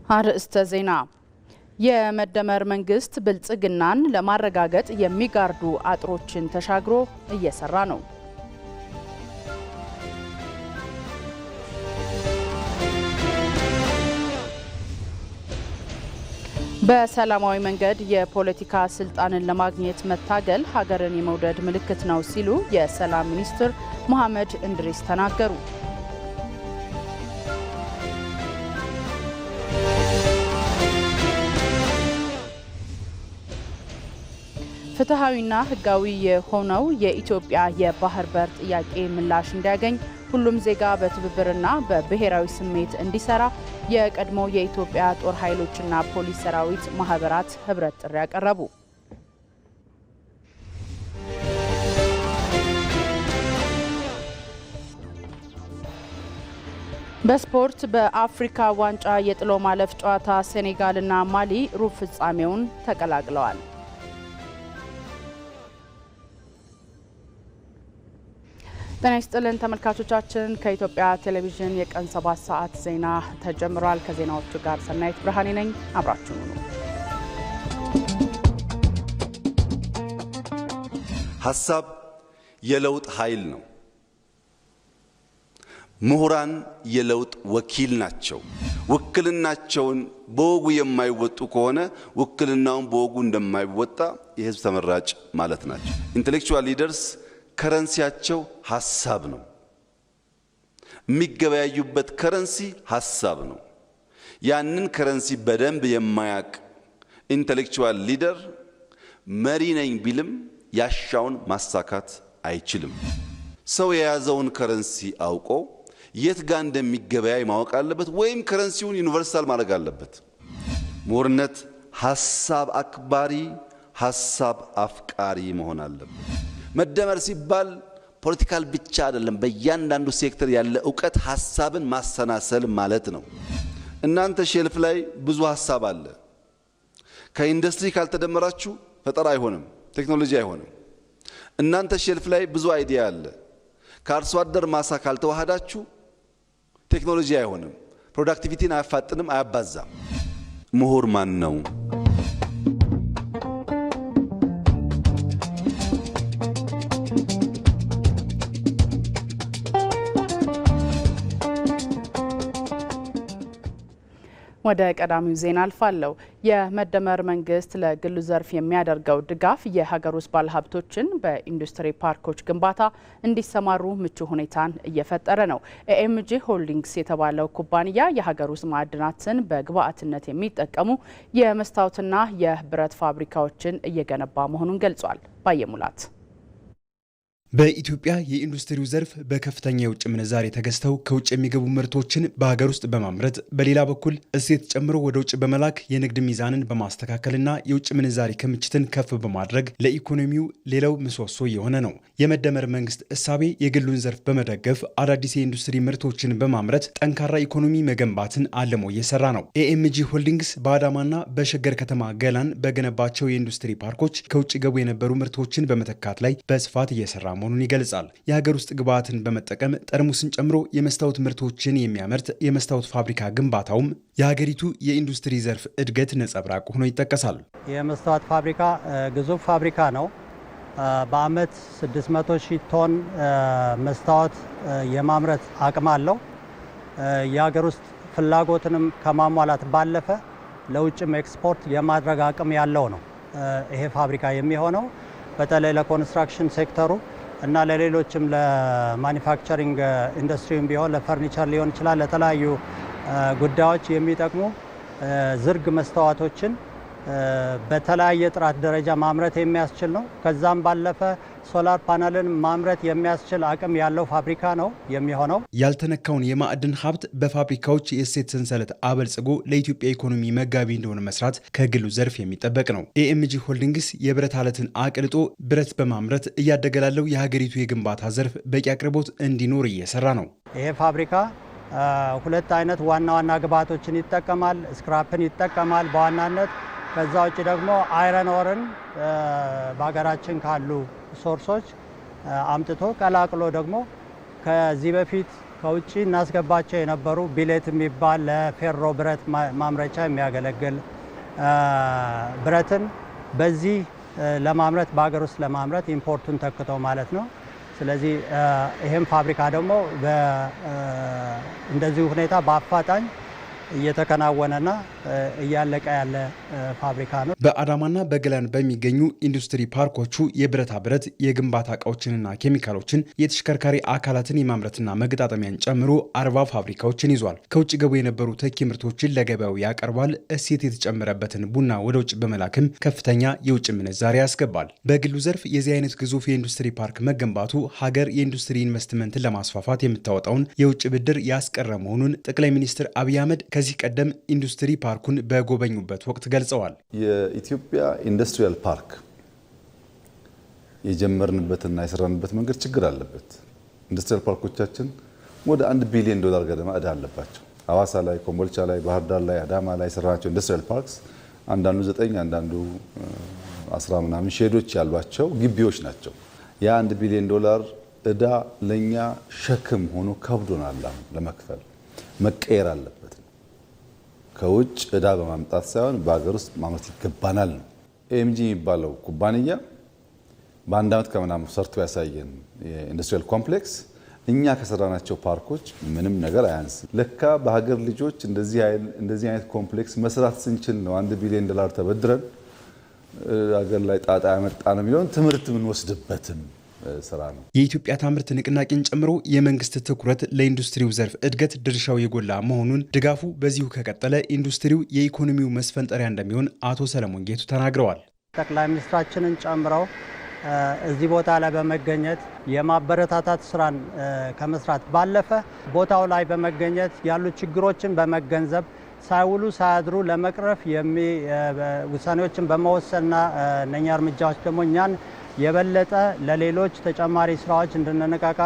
አርእስተ ዜና የመደመር መንግስት ብልጽግናን ለማረጋገጥ የሚጋርዱ አጥሮችን ተሻግሮ እየሰራ ነው። በሰላማዊ መንገድ የፖለቲካ ስልጣንን ለማግኘት መታገል ሀገርን የመውደድ ምልክት ነው ሲሉ የሰላም ሚኒስትር መሐመድ እንድሪስ ተናገሩ። ፍትሃዊና ህጋዊ የሆነው የኢትዮጵያ የባህር በር ጥያቄ ምላሽ እንዲያገኝ ሁሉም ዜጋ በትብብርና በብሔራዊ ስሜት እንዲሰራ የቀድሞ የኢትዮጵያ ጦር ኃይሎችና ፖሊስ ሰራዊት ማህበራት ህብረት ጥሪ ያቀረቡ። በስፖርት በአፍሪካ ዋንጫ የጥሎ ማለፍ ጨዋታ ሴኔጋልና ማሊ ሩብ ፍጻሜውን ተቀላቅለዋል። ጤና ይስጥልን ተመልካቾቻችን፣ ከኢትዮጵያ ቴሌቪዥን የቀን 7 ሰዓት ዜና ተጀምሯል። ከዜናዎቹ ጋር ሰናይት ብርሃኔ ነኝ። አብራችሁን ሁኑ። ሐሳብ የለውጥ ኃይል ነው። ምሁራን የለውጥ ወኪል ናቸው። ውክልናቸውን በወጉ የማይወጡ ከሆነ ውክልናውን በወጉ እንደማይወጣ የህዝብ ተመራጭ ማለት ናቸው። ኢንተሌክቹዋል ሊደርስ ከረንሲያቸው ሐሳብ ነው። የሚገበያዩበት ከረንሲ ሐሳብ ነው። ያንን ከረንሲ በደንብ የማያቅ ኢንተሌክቹዋል ሊደር መሪ ነኝ ቢልም ያሻውን ማሳካት አይችልም። ሰው የያዘውን ከረንሲ አውቆ የት ጋር እንደሚገበያይ ማወቅ አለበት፣ ወይም ከረንሲውን ዩኒቨርሳል ማድረግ አለበት። ምሁርነት ሐሳብ አክባሪ፣ ሐሳብ አፍቃሪ መሆን አለበት። መደመር ሲባል ፖለቲካል ብቻ አይደለም። በእያንዳንዱ ሴክተር ያለ ዕውቀት ሐሳብን ማሰናሰል ማለት ነው። እናንተ ሼልፍ ላይ ብዙ ሐሳብ አለ። ከኢንዱስትሪ ካልተደመራችሁ ፈጠራ አይሆንም፣ ቴክኖሎጂ አይሆንም። እናንተ ሼልፍ ላይ ብዙ አይዲያ አለ። ከአርሶ አደር ማሳ ካልተዋሃዳችሁ ቴክኖሎጂ አይሆንም፣ ፕሮዳክቲቪቲን አያፋጥንም፣ አያባዛም። ምሁር ማን ነው? ወደ ቀዳሚው ዜና አልፋለሁ። የመደመር መንግስት ለግሉ ዘርፍ የሚያደርገው ድጋፍ የሀገር ውስጥ ባለሀብቶችን በኢንዱስትሪ ፓርኮች ግንባታ እንዲሰማሩ ምቹ ሁኔታን እየፈጠረ ነው። ኤኤምጂ ሆልዲንግስ የተባለው ኩባንያ የሀገር ውስጥ ማዕድናትን በግብአትነት የሚጠቀሙ የመስታወትና የብረት ፋብሪካዎችን እየገነባ መሆኑን ገልጿል። ባየሙላት በኢትዮጵያ የኢንዱስትሪው ዘርፍ በከፍተኛ የውጭ ምንዛሬ ተገዝተው ከውጭ የሚገቡ ምርቶችን በሀገር ውስጥ በማምረት በሌላ በኩል እሴት ጨምሮ ወደ ውጭ በመላክ የንግድ ሚዛንን በማስተካከልና የውጭ ምንዛሬ ክምችትን ከፍ በማድረግ ለኢኮኖሚው ሌላው ምሰሶ የሆነ ነው። የመደመር መንግስት እሳቤ የግሉን ዘርፍ በመደገፍ አዳዲስ የኢንዱስትሪ ምርቶችን በማምረት ጠንካራ ኢኮኖሚ መገንባትን አልሞ እየሰራ ነው። ኤኤምጂ ሆልዲንግስ በአዳማና በሸገር ከተማ ገላን በገነባቸው የኢንዱስትሪ ፓርኮች ከውጭ ገቡ የነበሩ ምርቶችን በመተካት ላይ በስፋት እየሰራ መሆኑን ይገልጻል። የሀገር ውስጥ ግብዓትን በመጠቀም ጠርሙስን ጨምሮ የመስታወት ምርቶችን የሚያመርት የመስታወት ፋብሪካ ግንባታውም የሀገሪቱ የኢንዱስትሪ ዘርፍ እድገት ነጸብራቅ ሆኖ ይጠቀሳል። የመስታወት ፋብሪካ ግዙፍ ፋብሪካ ነው። በአመት 600 ሺህ ቶን መስታወት የማምረት አቅም አለው። የሀገር ውስጥ ፍላጎትንም ከማሟላት ባለፈ ለውጭም ኤክስፖርት የማድረግ አቅም ያለው ነው። ይሄ ፋብሪካ የሚሆነው በተለይ ለኮንስትራክሽን ሴክተሩ እና ለሌሎችም ለማኒፋክቸሪንግ ኢንዱስትሪም ቢሆን ለፈርኒቸር ሊሆን ይችላል፣ ለተለያዩ ጉዳዮች የሚጠቅሙ ዝርግ መስታወቶችን በተለያየ ጥራት ደረጃ ማምረት የሚያስችል ነው። ከዛም ባለፈ ሶላር ፓነልን ማምረት የሚያስችል አቅም ያለው ፋብሪካ ነው የሚሆነው። ያልተነካውን የማዕድን ሀብት በፋብሪካዎች የእሴት ሰንሰለት አበልጽጎ ለኢትዮጵያ ኢኮኖሚ መጋቢ እንደሆነ መስራት ከግሉ ዘርፍ የሚጠበቅ ነው። ኤኤምጂ ሆልዲንግስ የብረት አለትን አቅልጦ ብረት በማምረት እያደገ ላለው የሀገሪቱ የግንባታ ዘርፍ በቂ አቅርቦት እንዲኖር እየሰራ ነው። ይሄ ፋብሪካ ሁለት አይነት ዋና ዋና ግብዓቶችን ይጠቀማል። ስክራፕን ይጠቀማል በዋናነት። ከዛ ውጭ ደግሞ አይረን ኦርን በሀገራችን ካሉ ሶርሶች አምጥቶ ቀላቅሎ ደግሞ ከዚህ በፊት ከውጭ እናስገባቸው የነበሩ ቢሌት የሚባል ለፌሮ ብረት ማምረቻ የሚያገለግል ብረትን በዚህ ለማምረት በሀገር ውስጥ ለማምረት ኢምፖርቱን ተክተው ማለት ነው። ስለዚህ ይሄም ፋብሪካ ደግሞ እንደዚህ ሁኔታ በአፋጣኝ እየተከናወነና እያለቀ ያለ ፋብሪካ ነው። በአዳማና በገላን በሚገኙ ኢንዱስትሪ ፓርኮቹ የብረታ ብረት የግንባታ እቃዎችንና ኬሚካሎችን የተሽከርካሪ አካላትን የማምረትና መገጣጠሚያን ጨምሮ 40 ፋብሪካዎችን ይዟል። ከውጭ ገቡ የነበሩ ተኪ ምርቶችን ለገበያው ያቀርባል። እሴት የተጨመረበትን ቡና ወደ ውጭ በመላክም ከፍተኛ የውጭ ምንዛሪ ያስገባል። በግሉ ዘርፍ የዚህ አይነት ግዙፍ የኢንዱስትሪ ፓርክ መገንባቱ ሀገር የኢንዱስትሪ ኢንቨስትመንትን ለማስፋፋት የምታወጣውን የውጭ ብድር ያስቀረ መሆኑን ጠቅላይ ሚኒስትር አብይ አህመድ ከዚህ ቀደም ኢንዱስትሪ ፓርኩን በጎበኙበት ወቅት ገልጸዋል። የኢትዮጵያ ኢንዱስትሪያል ፓርክ የጀመርንበትና የሰራንበት መንገድ ችግር አለበት። ኢንዱስትሪያል ፓርኮቻችን ወደ $1 ቢሊዮን ገደማ ዕዳ አለባቸው። ሐዋሳ ላይ፣ ኮምቦልቻ ላይ፣ ባህር ዳር ላይ፣ አዳማ ላይ የሰራናቸው ኢንዱስትሪያል ፓርክስ አንዳንዱ 9 አንዳንዱ 10 ምናምን ሼዶች ያሏቸው ግቢዎች ናቸው። ያ$1 ቢሊዮን ዕዳ ለኛ ሸክም ሆኖ ከብዶናል። ለመክፈል መቀየር አለበት። ከውጭ ዕዳ በማምጣት ሳይሆን በሀገር ውስጥ ማምረት ይገባናል ነው። ኤምጂ የሚባለው ኩባንያ በአንድ ዓመት ከምናምን ሰርቶ ያሳየን የኢንዱስትሪያል ኮምፕሌክስ እኛ ከሰራናቸው ፓርኮች ምንም ነገር አያንስም። ለካ በሀገር ልጆች እንደዚህ አይነት ኮምፕሌክስ መስራት ስንችል ነው $1 ቢሊዮን ተበድረን ሀገር ላይ ጣጣ ያመጣ ነው የሚለውን ትምህርት የምንወስድበትም ስራ ነው። የኢትዮጵያ ታምርት ንቅናቄን ጨምሮ የመንግስት ትኩረት ለኢንዱስትሪው ዘርፍ እድገት ድርሻው የጎላ መሆኑን፣ ድጋፉ በዚሁ ከቀጠለ ኢንዱስትሪው የኢኮኖሚው መስፈንጠሪያ እንደሚሆን አቶ ሰለሞን ጌቱ ተናግረዋል። ጠቅላይ ሚኒስትራችንን ጨምረው እዚህ ቦታ ላይ በመገኘት የማበረታታት ስራን ከመስራት ባለፈ ቦታው ላይ በመገኘት ያሉ ችግሮችን በመገንዘብ ሳይውሉ ሳያድሩ ለመቅረፍ ውሳኔዎችን በመወሰንና እነኛ እርምጃዎች ደግሞ እኛን የበለጠ ለሌሎች ተጨማሪ ስራዎች እንድንነቃቃ፣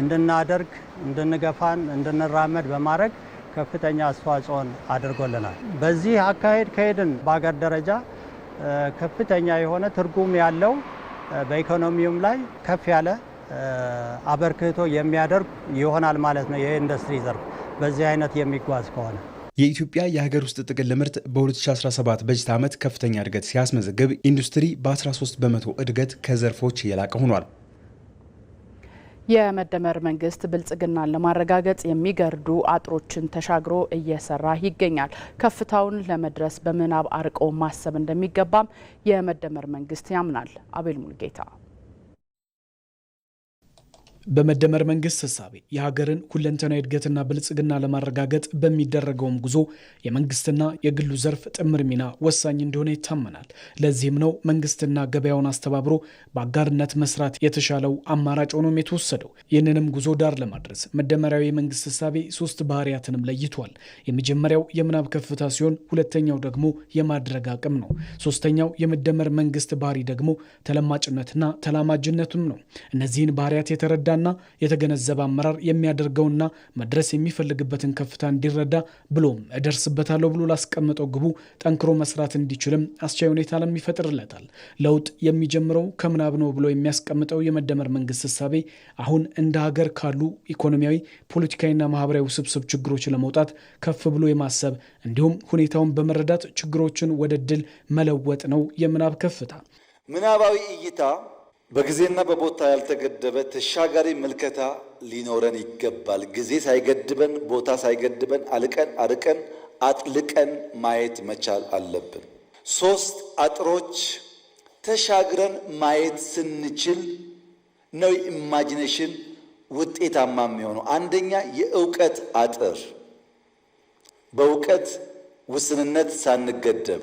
እንድናደርግ፣ እንድንገፋን፣ እንድንራመድ በማድረግ ከፍተኛ አስተዋጽኦን አድርጎልናል። በዚህ አካሄድ ከሄድን በአገር ደረጃ ከፍተኛ የሆነ ትርጉም ያለው በኢኮኖሚውም ላይ ከፍ ያለ አበርክቶ የሚያደርግ ይሆናል ማለት ነው። የኢንዱስትሪ ዘርፍ በዚህ አይነት የሚጓዝ ከሆነ የኢትዮጵያ የሀገር ውስጥ ጥቅል ምርት በ2017 በጀት ዓመት ከፍተኛ እድገት ሲያስመዘግብ ኢንዱስትሪ በ13 በመቶ እድገት ከዘርፎች የላቀ ሆኗል። የመደመር መንግስት ብልጽግናን ለማረጋገጥ የሚገርዱ አጥሮችን ተሻግሮ እየሰራ ይገኛል። ከፍታውን ለመድረስ በምናብ አርቆ ማሰብ እንደሚገባም የመደመር መንግስት ያምናል። አቤል ሙልጌታ በመደመር መንግስት ሐሳቤ የሀገርን ሁለንተናዊ እድገትና ብልጽግና ለማረጋገጥ በሚደረገውም ጉዞ የመንግስትና የግሉ ዘርፍ ጥምር ሚና ወሳኝ እንደሆነ ይታመናል። ለዚህም ነው መንግስትና ገበያውን አስተባብሮ በአጋርነት መስራት የተሻለው አማራጭ ሆኖም የተወሰደው። ይህንንም ጉዞ ዳር ለማድረስ መደመራዊ የመንግስት ሐሳቤ 3 ባህሪያትንም ለይቷል። የመጀመሪያው የምናብ ከፍታ ሲሆን፣ ሁለተኛው ደግሞ የማድረግ አቅም ነው። ሶስተኛው የመደመር መንግስት ባህሪ ደግሞ ተለማጭነትና ተላማጅነቱም ነው። እነዚህን ባህሪያት የተረዳ ና የተገነዘበ አመራር የሚያደርገውና መድረስ የሚፈልግበትን ከፍታ እንዲረዳ ብሎም እደርስበታለሁ ብሎ ላስቀመጠው ግቡ ጠንክሮ መስራት እንዲችልም አስቻይ ሁኔታ ይፈጥርለታል። ለውጥ የሚጀምረው ከምናብ ነው ብሎ የሚያስቀምጠው የመደመር መንግስት ሐሳቤ አሁን እንደ ሀገር ካሉ ኢኮኖሚያዊ፣ ፖለቲካዊና ማህበራዊ ውስብስብ ችግሮች ለመውጣት ከፍ ብሎ የማሰብ እንዲሁም ሁኔታውን በመረዳት ችግሮችን ወደ ድል መለወጥ ነው የምናብ ከፍታ። ምናባዊ እይታ በጊዜና በቦታ ያልተገደበ ተሻጋሪ ምልከታ ሊኖረን ይገባል። ጊዜ ሳይገድበን፣ ቦታ ሳይገድበን አርቀን አጥልቀን ማየት መቻል አለብን። 3 አጥሮች ተሻግረን ማየት ስንችል ነው ኢማጂኔሽን ውጤታማ የሚሆነው። አንደኛ የእውቀት አጥር፣ በእውቀት ውስንነት ሳንገደብ፣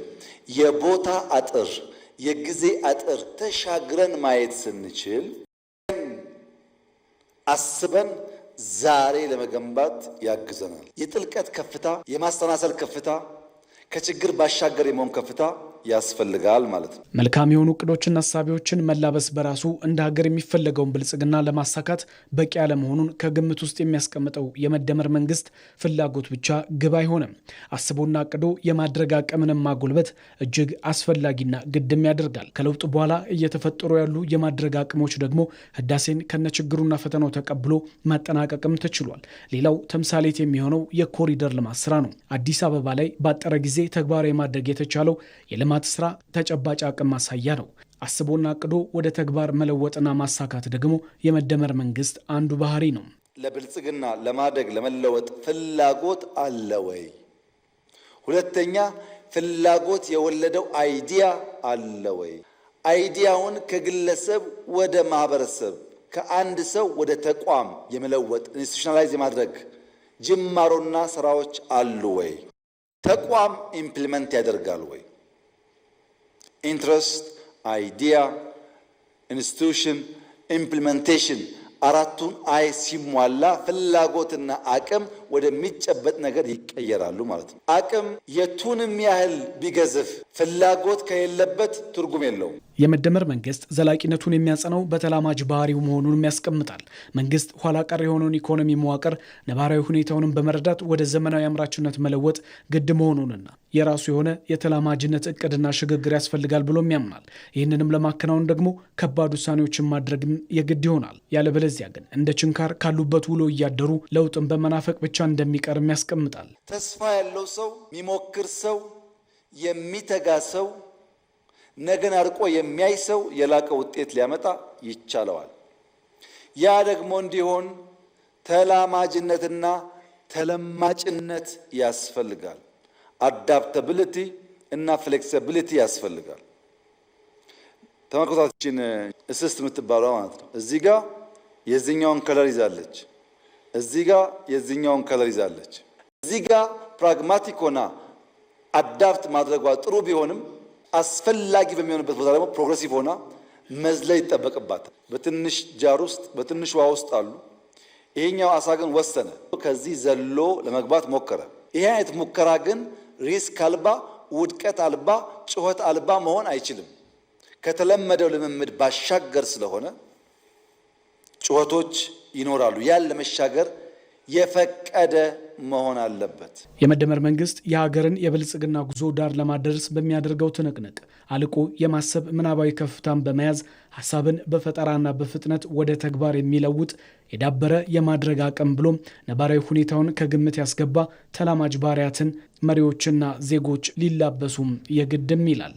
የቦታ አጥር፣ የጊዜ አጥር ተሻግረን ማየት ስንችል አስበን ዛሬ ለመገንባት ያግዘናል። የጥልቀት ከፍታ፣ የማስተናሰል ከፍታ ከችግር ባሻገር የመሆን ከፍታ ያስፈልጋል ማለት ነው። መልካም የሆኑ እቅዶችና ሀሳቦችን መላበስ በራሱ እንደ ሀገር የሚፈለገውን ብልጽግና ለማሳካት በቂ ያለመሆኑን ከግምት ውስጥ የሚያስቀምጠው የመደመር መንግስት ፍላጎት ብቻ ግብ አይሆንም። አስቦና አቅዶ የማድረግ አቅምን ማጎልበት እጅግ አስፈላጊና ግድም ያደርጋል። ከለውጡ በኋላ እየተፈጠሩ ያሉ የማድረግ አቅሞች ደግሞ ህዳሴን ከነችግሩና ፈተናው ተቀብሎ ማጠናቀቅም ተችሏል። ሌላው ተምሳሌት የሚሆነው የኮሪደር ልማት ስራ ነው። አዲስ አበባ ላይ ባጠረ ጊዜ ተግባራዊ ማድረግ የተቻለው የልማት ስራ ተጨባጭ አቅም ማሳያ ነው። አስቦና አቅዶ ወደ ተግባር መለወጥና ማሳካት ደግሞ የመደመር መንግስት አንዱ ባህሪ ነው። ለብልጽግና ለማደግ ለመለወጥ ፍላጎት አለ ወይ? ሁለተኛ ፍላጎት የወለደው አይዲያ አለ ወይ? አይዲያውን ከግለሰብ ወደ ማህበረሰብ ከአንድ ሰው ወደ ተቋም የመለወጥ ኢንስቲቱሽናላይዝ የማድረግ ጅማሮና ስራዎች አሉ ወይ? ተቋም ኢምፕሊመንት ያደርጋል ወይ? ኢንትረስት፣ አይዲያ፣ ኢንስቲቱሽን፣ ኢምፕሊሜንቴሽን አራቱን አይ ሲሟላ ፍላጎትና አቅም ወደሚጨበጥ ነገር ይቀየራሉ ማለት ነው። አቅም የቱንም ያህል ቢገዝፍ ፍላጎት ከሌለበት ትርጉም የለውም። የመደመር መንግስት ዘላቂነቱን የሚያጸናው በተላማጅ ባህሪው መሆኑንም ያስቀምጣል። መንግስት ኋላ ቀር የሆነውን ኢኮኖሚ መዋቅር ነባራዊ ሁኔታውንም በመረዳት ወደ ዘመናዊ አምራችነት መለወጥ ግድ መሆኑንና የራሱ የሆነ የተላማጅነት እቅድና ሽግግር ያስፈልጋል ብሎም ያምናል። ይህንንም ለማከናወን ደግሞ ከባድ ውሳኔዎችን ማድረግም የግድ ይሆናል። ያለበለዚያ ግን እንደ ችንካር ካሉበት ውሎ እያደሩ ለውጥን በመናፈቅ ብቻ እንደሚቀርም ያስቀምጣል። ተስፋ ያለው ሰው፣ የሚሞክር ሰው፣ የሚተጋ ሰው፣ ነገን አርቆ የሚያይ ሰው የላቀ ውጤት ሊያመጣ ይቻለዋል። ያ ደግሞ እንዲሆን ተላማጅነትና ተለማጭነት ያስፈልጋል። አዳፕታቢሊቲ እና ፍሌክሲቢሊቲ ያስፈልጋል። ተመልከቷችን እስስት የምትባለው ማለት ነው። እዚህ ጋር የዚህኛውን ከለር ይዛለች፣ እዚህ ጋር የዚህኛውን ከለር ይዛለች። እዚህ ጋር ፕራግማቲክ ሆና አዳፕት ማድረጓ ጥሩ ቢሆንም አስፈላጊ በሚሆንበት ቦታ ደግሞ ፕሮግሬሲቭ ሆና መዝለል ይጠበቅባታል። በትንሽ ጃር ውስጥ በትንሽ ውሃ ውስጥ አሉ። ይሄኛው አሳ ግን ወሰነ፣ ከዚህ ዘሎ ለመግባት ሞከረ። ይሄ አይነት ሙከራ ግን ሪስክ አልባ፣ ውድቀት አልባ፣ ጩኸት አልባ መሆን አይችልም። ከተለመደው ልምምድ ባሻገር ስለሆነ ጩኸቶች ይኖራሉ። ያን ለመሻገር የፈቀደ መሆን አለበት። የመደመር መንግስት የሀገርን የብልጽግና ጉዞ ዳር ለማድረስ በሚያደርገው ትንቅንቅ አልቆ የማሰብ ምናባዊ ከፍታን በመያዝ ሀሳብን በፈጠራና በፍጥነት ወደ ተግባር የሚለውጥ የዳበረ የማድረግ አቅም ብሎም ነባራዊ ሁኔታውን ከግምት ያስገባ ተላማጅ ባህሪያትን መሪዎችና ዜጎች ሊላበሱም የግድም ይላል።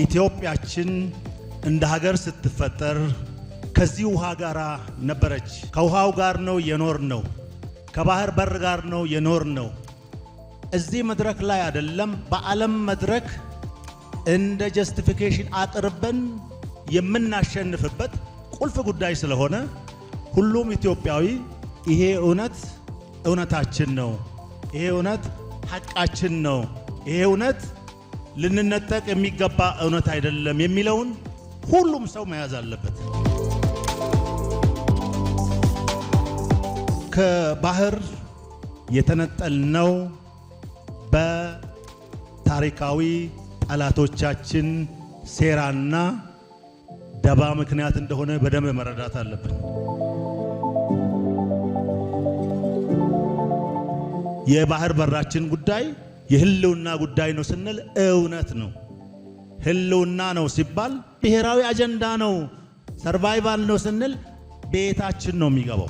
ኢትዮጵያችን እንደ ሀገር ስትፈጠር ከዚህ ውሃ ጋር ነበረች። ከውሃው ጋር ነው የኖርነው። ከባህር በር ጋር ነው የኖርነው። እዚህ መድረክ ላይ አይደለም፣ በዓለም መድረክ እንደ ጀስቲፊኬሽን አቅርበን የምናሸንፍበት ቁልፍ ጉዳይ ስለሆነ ሁሉም ኢትዮጵያዊ ይሄ እውነት እውነታችን ነው፣ ይሄ እውነት ሐቃችን ነው፣ ይሄ እውነት ልንነጠቅ የሚገባ እውነት አይደለም የሚለውን ሁሉም ሰው መያዝ አለበት። ከባህር የተነጠልነው በታሪካዊ ጠላቶቻችን ሴራና ደባ ምክንያት እንደሆነ በደንብ መረዳት አለብን። የባህር በራችን ጉዳይ የህልውና ጉዳይ ነው ስንል እውነት ነው። ህልውና ነው ሲባል ብሔራዊ አጀንዳ ነው፣ ሰርቫይቫል ነው ስንል ቤታችን ነው የሚገባው።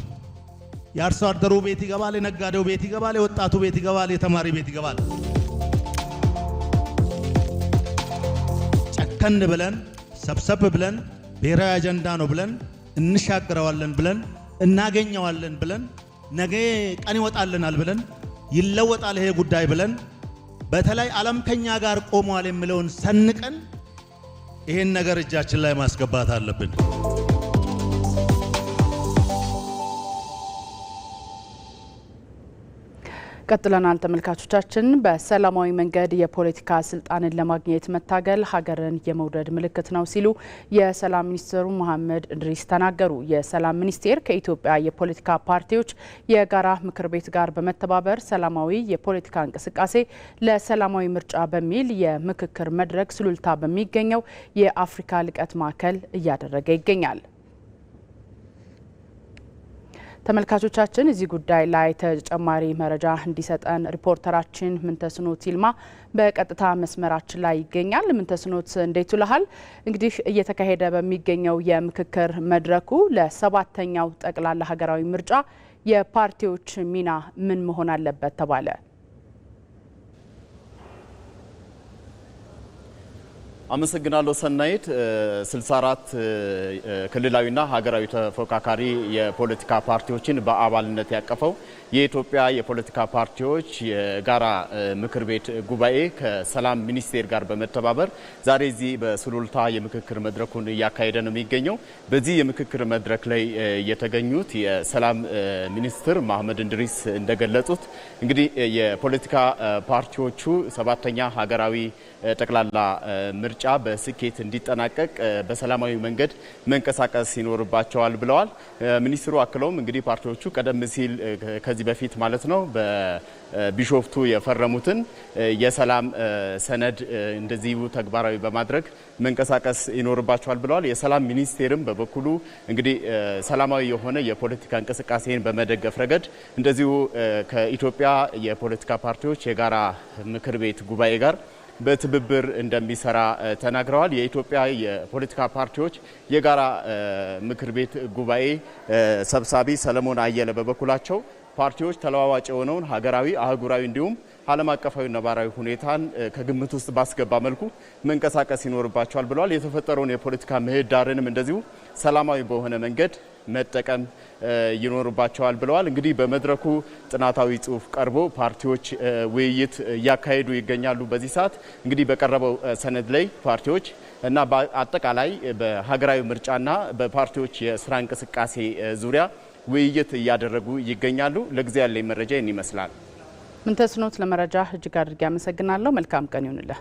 የአርሶ አደሩ ቤት ይገባል፣ የነጋዴው ቤት ይገባል፣ የወጣቱ ቤት ይገባል፣ የተማሪ ቤት ይገባል። ጨከን ብለን ሰብሰብ ብለን ብሔራዊ አጀንዳ ነው ብለን እንሻገረዋለን ብለን እናገኘዋለን ብለን ነገ ቀን ይወጣልናል ብለን ይለወጣል ይሄ ጉዳይ ብለን በተለይ ዓለም ከኛ ጋር ቆሟል የሚለውን ሰንቀን ይሄን ነገር እጃችን ላይ ማስገባት አለብን። ቀጥለናል ተመልካቾቻችን። በሰላማዊ መንገድ የፖለቲካ ስልጣንን ለማግኘት መታገል ሀገርን የመውደድ ምልክት ነው ሲሉ የሰላም ሚኒስትሩ መሐመድ እንድሪስ ተናገሩ። የሰላም ሚኒስቴር ከኢትዮጵያ የፖለቲካ ፓርቲዎች የጋራ ምክር ቤት ጋር በመተባበር ሰላማዊ የፖለቲካ እንቅስቃሴ ለሰላማዊ ምርጫ በሚል የምክክር መድረክ ሱሉልታ በሚገኘው የአፍሪካ ልቀት ማዕከል እያደረገ ይገኛል። ተመልካቾቻችን እዚህ ጉዳይ ላይ ተጨማሪ መረጃ እንዲሰጠን ሪፖርተራችን ምንተስኖት ይልማ በቀጥታ መስመራችን ላይ ይገኛል። ምንተስኖት እንዴት ውለሃል? እንግዲህ እየተካሄደ በሚገኘው የምክክር መድረኩ ለሰባተኛው ጠቅላላ ሀገራዊ ምርጫ የፓርቲዎች ሚና ምን መሆን አለበት ተባለ? አመሰግናለሁ ሰናይት። 64 ክልላዊና ሀገራዊ ተፎካካሪ የፖለቲካ ፓርቲዎችን በአባልነት ያቀፈው የኢትዮጵያ የፖለቲካ ፓርቲዎች የጋራ ምክር ቤት ጉባኤ ከሰላም ሚኒስቴር ጋር በመተባበር ዛሬ እዚህ በሱሉልታ የምክክር መድረኩን እያካሄደ ነው የሚገኘው። በዚህ የምክክር መድረክ ላይ የተገኙት የሰላም ሚኒስትር መሐመድ እንድሪስ እንደገለጹት እንግዲህ የፖለቲካ ፓርቲዎቹ ሰባተኛ ሀገራዊ ጠቅላላ ምርጫ በስኬት እንዲጠናቀቅ በሰላማዊ መንገድ መንቀሳቀስ ይኖርባቸዋል ብለዋል። ሚኒስትሩ አክለውም እንግዲህ ፓርቲዎቹ ቀደም ሲል ከዚህ በፊት ማለት ነው በቢሾፍቱ የፈረሙትን የሰላም ሰነድ እንደዚሁ ተግባራዊ በማድረግ መንቀሳቀስ ይኖርባቸዋል ብለዋል። የሰላም ሚኒስቴርም በበኩሉ እንግዲህ ሰላማዊ የሆነ የፖለቲካ እንቅስቃሴን በመደገፍ ረገድ እንደዚሁ ከኢትዮጵያ የፖለቲካ ፓርቲዎች የጋራ ምክር ቤት ጉባኤ ጋር በትብብር እንደሚሰራ ተናግረዋል። የኢትዮጵያ የፖለቲካ ፓርቲዎች የጋራ ምክር ቤት ጉባኤ ሰብሳቢ ሰለሞን አየለ በበኩላቸው ፓርቲዎች ተለዋዋጭ የሆነውን ሀገራዊ፣ አህጉራዊ እንዲሁም ዓለም አቀፋዊ ነባራዊ ሁኔታን ከግምት ውስጥ ባስገባ መልኩ መንቀሳቀስ ይኖርባቸዋል ብለዋል። የተፈጠረውን የፖለቲካ ምህዳርንም እንደዚሁ ሰላማዊ በሆነ መንገድ መጠቀም ይኖርባቸዋል ብለዋል። እንግዲህ በመድረኩ ጥናታዊ ጽሑፍ ቀርቦ ፓርቲዎች ውይይት እያካሄዱ ይገኛሉ። በዚህ ሰዓት እንግዲህ በቀረበው ሰነድ ላይ ፓርቲዎች እና በአጠቃላይ በሀገራዊ ምርጫና በፓርቲዎች የስራ እንቅስቃሴ ዙሪያ ውይይት እያደረጉ ይገኛሉ። ለጊዜ ያለኝ መረጃ ይህን ይመስላል። ምንተስኖት ለመረጃ እጅግ አድርጌ አመሰግናለሁ። መልካም ቀን ይሁንልህ።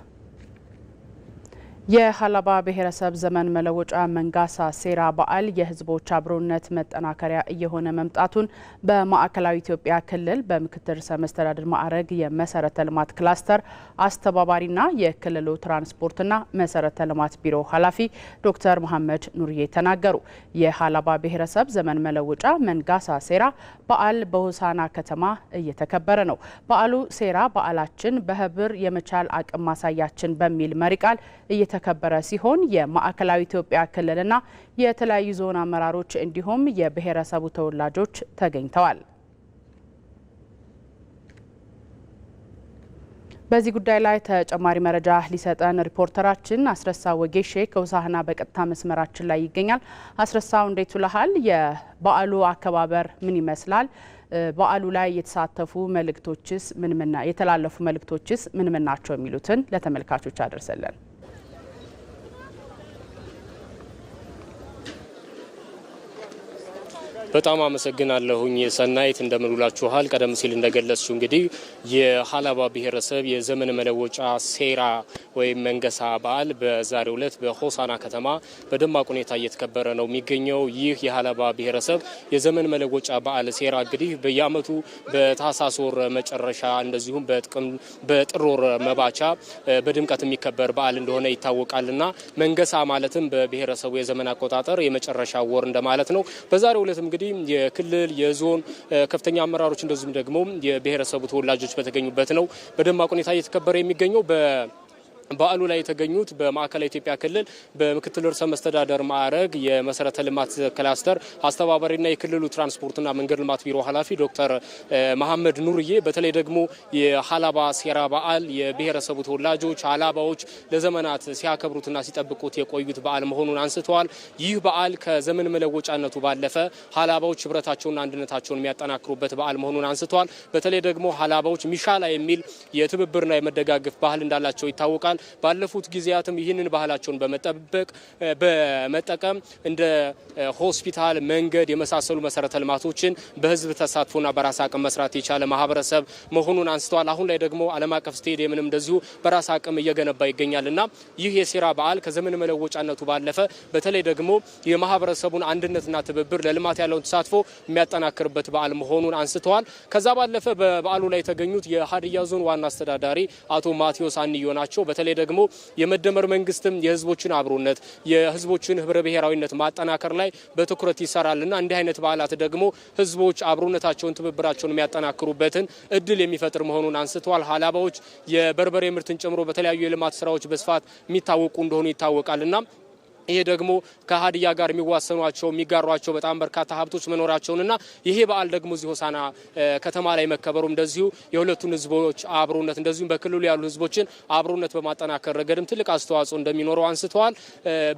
የሀላባ ብሔረሰብ ዘመን መለወጫ መንጋሳ ሴራ በዓል የሕዝቦች አብሮነት መጠናከሪያ እየሆነ መምጣቱን በማዕከላዊ ኢትዮጵያ ክልል በምክትል ርዕሰ መስተዳድር ማዕረግ የመሰረተ ልማት ክላስተር አስተባባሪና የክልሉ ትራንስፖርትና መሰረተ ልማት ቢሮ ኃላፊ ዶክተር መሐመድ ኑርዬ ተናገሩ። የሀላባ ብሔረሰብ ዘመን መለወጫ መንጋሳ ሴራ በዓል በሆሳና ከተማ እየተከበረ ነው። በዓሉ ሴራ በዓላችን በህብር የመቻል አቅም ማሳያችን በሚል መሪ ቃል የተከበረ ሲሆን የማዕከላዊ ኢትዮጵያ ክልልና የተለያዩ ዞን አመራሮች እንዲሁም የብሔረሰቡ ተወላጆች ተገኝተዋል። በዚህ ጉዳይ ላይ ተጨማሪ መረጃ ሊሰጠን ሪፖርተራችን አስረሳ ወጌሼ ከሆሳዕና በቀጥታ መስመራችን ላይ ይገኛል። አስረሳው እንዴት ውለሃል? የበዓሉ አከባበር ምን ይመስላል? በዓሉ ላይ የተሳተፉ መልእክቶችስ የተላለፉ መልእክቶችስ ምን ናቸው የሚሉትን ለተመልካቾች አደርሰለን። በጣም አመሰግናለሁኝ ሰናይት። እንደምንውላችኋል። ቀደም ሲል እንደገለጽሽው እንግዲህ የሀላባ ብሔረሰብ የዘመን መለወጫ ሴራ ወይም መንገሳ በዓል በዛሬው ዕለት በሆሳና ከተማ በደማቅ ሁኔታ እየተከበረ ነው የሚገኘው። ይህ የሀላባ ብሔረሰብ የዘመን መለወጫ በዓል ሴራ እንግዲህ በየዓመቱ በታህሳስ ወር መጨረሻ እንደዚሁም በጥር ወር መባቻ በድምቀት የሚከበር በዓል እንደሆነ ይታወቃልና መንገሳ ማለትም በብሔረሰቡ የዘመን አቆጣጠር የመጨረሻ ወር እንደማለት ነው። በዛሬው ዕለት እንግዲህ የክልል የዞን ከፍተኛ አመራሮች እንደዚሁም ደግሞ የብሔረሰቡ ተወላጆች በተገኙበት ነው በደማቅ ሁኔታ እየተከበረ የሚገኘው። በዓሉ ላይ የተገኙት በማዕከላዊ ኢትዮጵያ ክልል በምክትል ርዕሰ መስተዳደር ማዕረግ የመሰረተ ልማት ክላስተር አስተባባሪና የክልሉ ትራንስፖርትና መንገድ ልማት ቢሮ ኃላፊ ዶክተር መሐመድ ኑርዬ በተለይ ደግሞ የሀላባ ሴራ በዓል የብሔረሰቡ ተወላጆች ሀላባዎች ለዘመናት ሲያከብሩትና ሲጠብቁት የቆዩት በዓል መሆኑን አንስተዋል። ይህ በዓል ከዘመን መለወጫነቱ ባለፈ ሀላባዎች ህብረታቸውና አንድነታቸውን የሚያጠናክሩበት በዓል መሆኑን አንስተዋል። በተለይ ደግሞ ሀላባዎች ሚሻላ የሚል የትብብርና የመደጋገፍ ባህል እንዳላቸው ይታወቃል። ባለፉት ጊዜያትም ይህንን ባህላቸውን በመጠቀም እንደ ሆስፒታል፣ መንገድ የመሳሰሉ መሰረተ ልማቶችን በህዝብ ተሳትፎና በራስ አቅም መስራት የቻለ ማህበረሰብ መሆኑን አንስተዋል። አሁን ላይ ደግሞ ዓለም አቀፍ ስቴዲየምንም እንደዚሁ በራስ አቅም እየገነባ ይገኛልና ይህ የሴራ በዓል ከዘመን መለወጫነቱ ባለፈ በተለይ ደግሞ የማህበረሰቡን አንድነትና ትብብር ለልማት ያለውን ተሳትፎ የሚያጠናክርበት በዓል መሆኑን አንስተዋል። ከዛ ባለፈ በበዓሉ ላይ የተገኙት የሀዲያ ዞን ዋና አስተዳዳሪ አቶ ማቴዎስ አንዮ ናቸው። በተለይ ደግሞ የመደመር መንግስትም የህዝቦችን አብሮነት የህዝቦችን ህብረ ብሔራዊነት ማጠናከር ላይ በትኩረት ይሰራልና እንዲህ አይነት በዓላት ደግሞ ህዝቦች አብሮነታቸውን ትብብራቸውን የሚያጠናክሩበትን እድል የሚፈጥር መሆኑን አንስተዋል። ሀላባዎች የበርበሬ ምርትን ጨምሮ በተለያዩ የልማት ስራዎች በስፋት የሚታወቁ እንደሆኑ ይታወቃልና ይሄ ደግሞ ከሀዲያ ጋር የሚዋሰኗቸው የሚጋሯቸው በጣም በርካታ ሀብቶች መኖራቸውንና ይሄ በዓል ደግሞ እዚህ ሆሳና ከተማ ላይ መከበሩ እንደዚሁ የሁለቱን ህዝቦች አብሮነት እንደዚሁም በክልሉ ያሉ ህዝቦችን አብሮነት በማጠናከር ረገድም ትልቅ አስተዋጽኦ እንደሚኖረው አንስተዋል።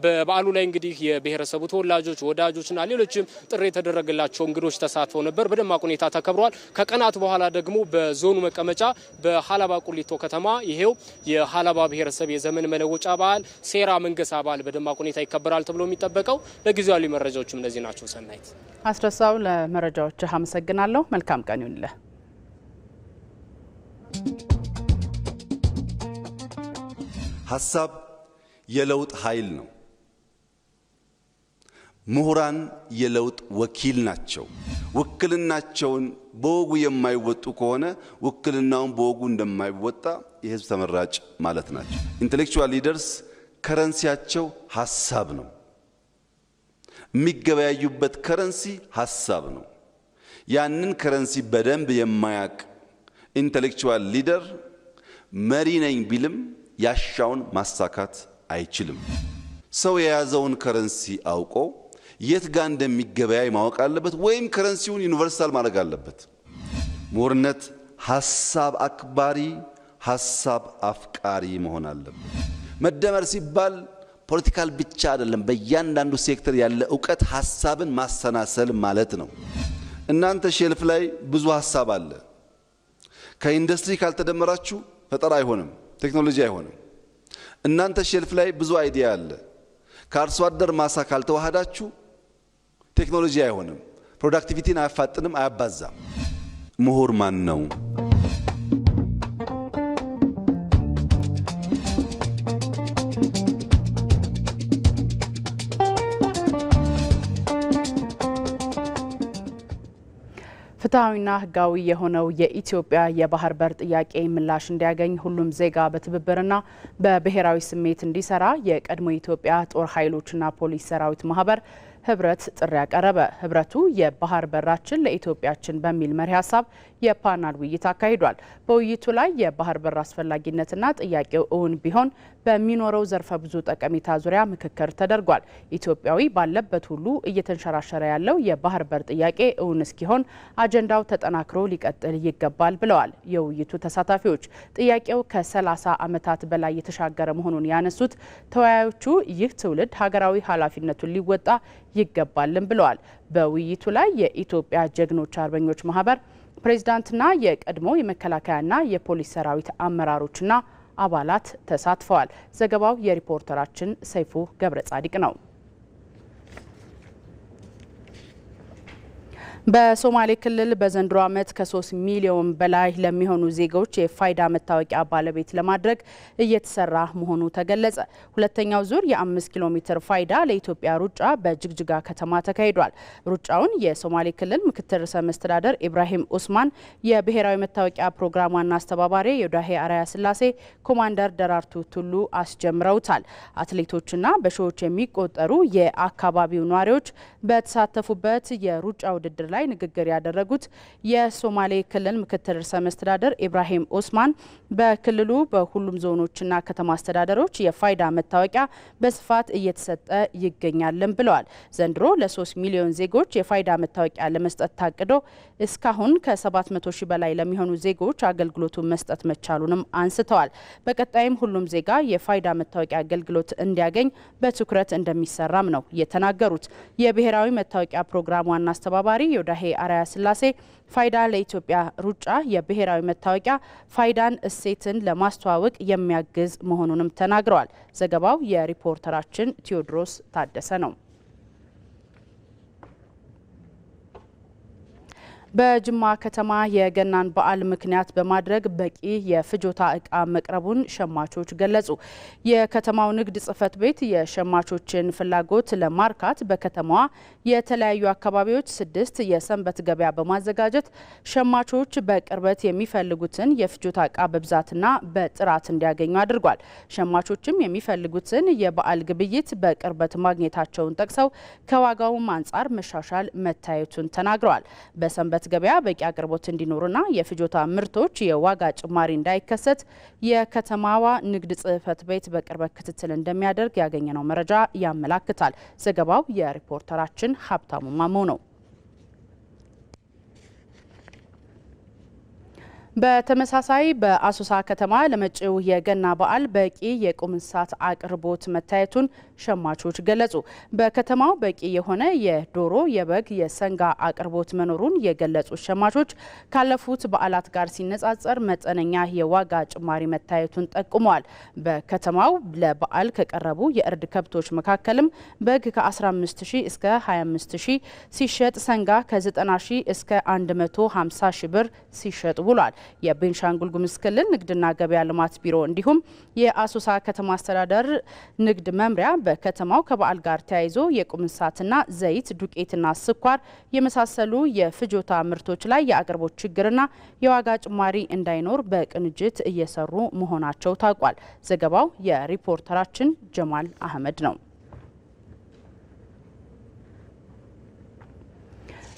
በበዓሉ ላይ እንግዲህ የብሔረሰቡ ተወላጆች ወዳጆችና ሌሎችም ጥሪ የተደረገላቸው እንግዶች ተሳትፈው ነበር። በደማቅ ሁኔታ ተከብሯል። ከቀናት በኋላ ደግሞ በዞኑ መቀመጫ በሀላባ ቁሊቶ ከተማ ይሄው የሀላባ ብሔረሰብ የዘመን መለወጫ በዓል ሴራ መንገሳ በዓል በደማቅ ሁኔታ ይከበራል ተብሎ የሚጠበቀው። ለጊዜው ያሉ መረጃዎችም እነዚህ ናቸው። ሰናይት አስረሳው ለመረጃዎች አመሰግናለሁ። መልካም ቀን ይሁንልህ። ሐሳብ የለውጥ ኃይል ነው። ምሁራን የለውጥ ወኪል ናቸው። ውክልናቸውን በወጉ የማይወጡ ከሆነ ውክልናውን በወጉ እንደማይወጣ የህዝብ ተመራጭ ማለት ናቸው። ኢንተሌክቹዋል ሊደርስ ከረንሲያቸው ሐሳብ ነው። የሚገበያዩበት ከረንሲ ሐሳብ ነው። ያንን ከረንሲ በደንብ የማያቅ ኢንተሌክቹዋል ሊደር መሪ ነኝ ቢልም ያሻውን ማሳካት አይችልም። ሰው የያዘውን ከረንሲ አውቆ የት ጋር እንደሚገበያይ ማወቅ አለበት፣ ወይም ከረንሲውን ዩኒቨርሳል ማድረግ አለበት። ምሁርነት ሐሳብ አክባሪ፣ ሐሳብ አፍቃሪ መሆን አለበት። መደመር ሲባል ፖለቲካል ብቻ አይደለም። በእያንዳንዱ ሴክተር ያለ ዕውቀት ሐሳብን ማሰናሰል ማለት ነው። እናንተ ሼልፍ ላይ ብዙ ሐሳብ አለ። ከኢንዱስትሪ ካልተደመራችሁ ፈጠራ አይሆንም፣ ቴክኖሎጂ አይሆንም። እናንተ ሼልፍ ላይ ብዙ አይዲያ አለ። ከአርሶ አደር ማሳ ካልተዋሃዳችሁ ቴክኖሎጂ አይሆንም፣ ፕሮዳክቲቪቲን አያፋጥንም፣ አያባዛም። ምሁር ማን ነው? ፍትሐዊና ህጋዊ የሆነው የኢትዮጵያ የባህር በር ጥያቄ ምላሽ እንዲያገኝ ሁሉም ዜጋ በትብብርና በብሔራዊ ስሜት እንዲሰራ የቀድሞ የኢትዮጵያ ጦር ኃይሎችና ፖሊስ ሰራዊት ማህበር ህብረት ጥሪ ያቀረበ። ህብረቱ የባህር በራችን ለኢትዮጵያችን በሚል መሪ ሀሳብ የፓናል ውይይት አካሂዷል። በውይይቱ ላይ የባህር በር አስፈላጊነትና ጥያቄው እውን ቢሆን በሚኖረው ዘርፈ ብዙ ጠቀሜታ ዙሪያ ምክክር ተደርጓል። ኢትዮጵያዊ ባለበት ሁሉ እየተንሸራሸረ ያለው የባህር በር ጥያቄ እውን እስኪሆን አጀንዳው ተጠናክሮ ሊቀጥል ይገባል ብለዋል የውይይቱ ተሳታፊዎች። ጥያቄው ከ30 ዓመታት በላይ የተሻገረ መሆኑን ያነሱት ተወያዮቹ ይህ ትውልድ ሀገራዊ ኃላፊነቱን ሊወጣ ይገባልም ብለዋል። በውይይቱ ላይ የኢትዮጵያ ጀግኖች አርበኞች ማህበር ፕሬዝዳንትና የቀድሞ የመከላከያና የፖሊስ ሰራዊት አመራሮችና አባላት ተሳትፈዋል። ዘገባው የሪፖርተራችን ሰይፉ ገብረ ጻዲቅ ነው። በሶማሌ ክልል በዘንድሮ ዓመት ከ3 ሚሊዮን በላይ ለሚሆኑ ዜጎች የፋይዳ መታወቂያ ባለቤት ለማድረግ እየተሰራ መሆኑ ተገለጸ። ሁለተኛው ዙር የ5 ኪሎ ሜትር ፋይዳ ለኢትዮጵያ ሩጫ በጅግጅጋ ከተማ ተካሂዷል። ሩጫውን የሶማሌ ክልል ምክትል ርዕሰ መስተዳደር ኢብራሂም ኡስማን፣ የብሔራዊ መታወቂያ ፕሮግራም ዋና አስተባባሪ የዳሄ አርአያ ስላሴ፣ ኮማንደር ደራርቱ ቱሉ አስጀምረውታል። አትሌቶችና በሺዎች የሚቆጠሩ የአካባቢው ነዋሪዎች በተሳተፉበት የሩጫ ውድድር ላይ ንግግር ያደረጉት የሶማሌ ክልል ምክትል ርዕሰ መስተዳደር ኢብራሂም ኡስማን በክልሉ በሁሉም ዞኖችና ከተማ አስተዳደሮች የፋይዳ መታወቂያ በስፋት እየተሰጠ ይገኛልም ብለዋል። ዘንድሮ ለ3 ሚሊዮን ዜጎች የፋይዳ መታወቂያ ለመስጠት ታቅዶ እስካሁን ከ700 ሺህ በላይ ለሚሆኑ ዜጎች አገልግሎቱን መስጠት መቻሉንም አንስተዋል። በቀጣይም ሁሉም ዜጋ የፋይዳ መታወቂያ አገልግሎት እንዲያገኝ በትኩረት እንደሚሰራም ነው የተናገሩት። የብሔራዊ መታወቂያ ፕሮግራም ዋና አስተባባሪ ዮዳሄ አርአያ ስላሴ ፋይዳ ለኢትዮጵያ ሩጫ የብሔራዊ መታወቂያ ፋይዳን እሴትን ለማስተዋወቅ የሚያግዝ መሆኑንም ተናግረዋል። ዘገባው የሪፖርተራችን ቴዎድሮስ ታደሰ ነው። በጅማ ከተማ የገናን በዓል ምክንያት በማድረግ በቂ የፍጆታ እቃ መቅረቡን ሸማቾች ገለጹ። የከተማው ንግድ ጽሕፈት ቤት የሸማቾችን ፍላጎት ለማርካት በከተማዋ የተለያዩ አካባቢዎች 6 የሰንበት ገበያ በማዘጋጀት ሸማቾች በቅርበት የሚፈልጉትን የፍጆታ እቃ በብዛትና በጥራት እንዲያገኙ አድርጓል። ሸማቾችም የሚፈልጉትን የበዓል ግብይት በቅርበት ማግኘታቸውን ጠቅሰው ከዋጋውም አንጻር መሻሻል መታየቱን ተናግረዋል። በሰንበት ገበያ በቂ አቅርቦት እንዲኖርና የፍጆታ ምርቶች የዋጋ ጭማሪ እንዳይከሰት የከተማዋ ንግድ ጽሕፈት ቤት በቅርበት ክትትል እንደሚያደርግ ያገኘነው መረጃ ያመላክታል። ዘገባው የሪፖርተራችን ሀብታሙ ማሞ ነው። በተመሳሳይ በአሶሳ ከተማ ለመጪው የገና በዓል በቂ የቁም እንስሳት አቅርቦት መታየቱን ሸማቾች ገለጹ። በከተማው በቂ የሆነ የዶሮ፣ የበግ፣ የሰንጋ አቅርቦት መኖሩን የገለጹት ሸማቾች ካለፉት በዓላት ጋር ሲነጻጸር መጠነኛ የዋጋ ጭማሪ መታየቱን ጠቁመዋል። በከተማው ለበዓል ከቀረቡ የእርድ ከብቶች መካከልም በግ ከ15000 እስከ 25000 ሲሸጥ፣ ሰንጋ ከ90000 እስከ 150000 ብር ሲሸጥ ውሏል። የቤንሻንጉል ጉሙዝ ክልል ንግድና ገበያ ልማት ቢሮ እንዲሁም የአሶሳ ከተማ አስተዳደር ንግድ መምሪያ በከተማው ከበዓል ጋር ተያይዞ የቁም እንስሳትና ዘይት፣ ዱቄትና ስኳር የመሳሰሉ የፍጆታ ምርቶች ላይ የአቅርቦት ችግርና የዋጋ ጭማሪ እንዳይኖር በቅንጅት እየሰሩ መሆናቸው ታውቋል። ዘገባው የሪፖርተራችን ጀማል አህመድ ነው።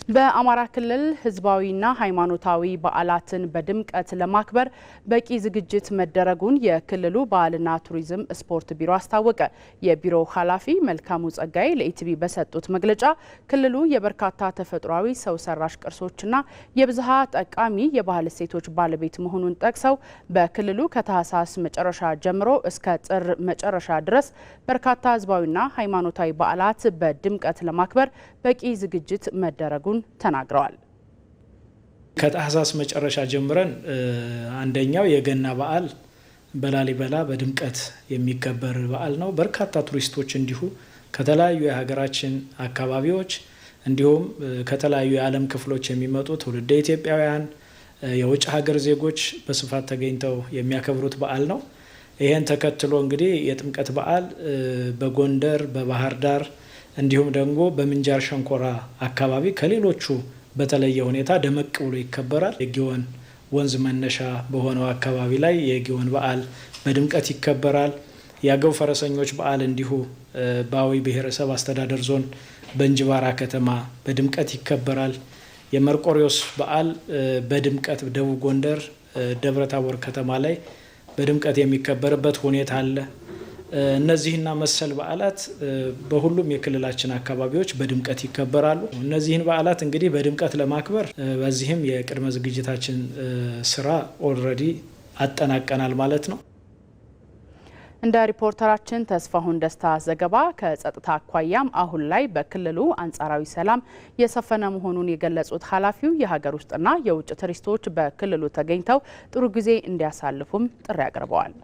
በአማራ ክልል ህዝባዊና ሃይማኖታዊ በዓላትን በድምቀት ለማክበር በቂ ዝግጅት መደረጉን የክልሉ ባህልና ቱሪዝም ስፖርት ቢሮ አስታወቀ። የቢሮው ኃላፊ መልካሙ ጸጋይ ለኢቲቪ በሰጡት መግለጫ ክልሉ የበርካታ ተፈጥሯዊ ሰው ሰራሽ ቅርሶችና የብዝሃ ጠቃሚ የባህል እሴቶች ባለቤት መሆኑን ጠቅሰው በክልሉ ከታህሳስ መጨረሻ ጀምሮ እስከ ጥር መጨረሻ ድረስ በርካታ ህዝባዊና ሃይማኖታዊ በዓላት በድምቀት ለማክበር በቂ ዝግጅት መደረጉን ተናግረዋል። ከታህሳስ መጨረሻ ጀምረን አንደኛው የገና በዓል በላሊበላ በድምቀት የሚከበር በዓል ነው። በርካታ ቱሪስቶች እንዲሁ ከተለያዩ የሀገራችን አካባቢዎች እንዲሁም ከተለያዩ የዓለም ክፍሎች የሚመጡ ትውልደ ኢትዮጵያውያን፣ የውጭ ሀገር ዜጎች በስፋት ተገኝተው የሚያከብሩት በዓል ነው። ይህን ተከትሎ እንግዲህ የጥምቀት በዓል በጎንደር፣ በባህር ዳር እንዲሁም ደግሞ በምንጃር ሸንኮራ አካባቢ ከሌሎቹ በተለየ ሁኔታ ደመቅ ብሎ ይከበራል። የጊዮን ወንዝ መነሻ በሆነው አካባቢ ላይ የጊዮን በዓል በድምቀት ይከበራል። የአገው ፈረሰኞች በዓል እንዲሁ በአዊ ብሔረሰብ አስተዳደር ዞን በእንጅባራ ከተማ በድምቀት ይከበራል። የመርቆሪዎስ በዓል በድምቀት ደቡብ ጎንደር ደብረታቦር ከተማ ላይ በድምቀት የሚከበርበት ሁኔታ አለ። እነዚህና መሰል በዓላት በሁሉም የክልላችን አካባቢዎች በድምቀት ይከበራሉ። እነዚህን በዓላት እንግዲህ በድምቀት ለማክበር በዚህም የቅድመ ዝግጅታችን ስራ ኦልሬዲ አጠናቀናል ማለት ነው። እንደ ሪፖርተራችን ተስፋሁን ደስታ ዘገባ ከጸጥታ አኳያም አሁን ላይ በክልሉ አንጻራዊ ሰላም የሰፈነ መሆኑን የገለጹት ኃላፊው የሀገር ውስጥና የውጭ ቱሪስቶች በክልሉ ተገኝተው ጥሩ ጊዜ እንዲያሳልፉም ጥሪ አቅርበዋል።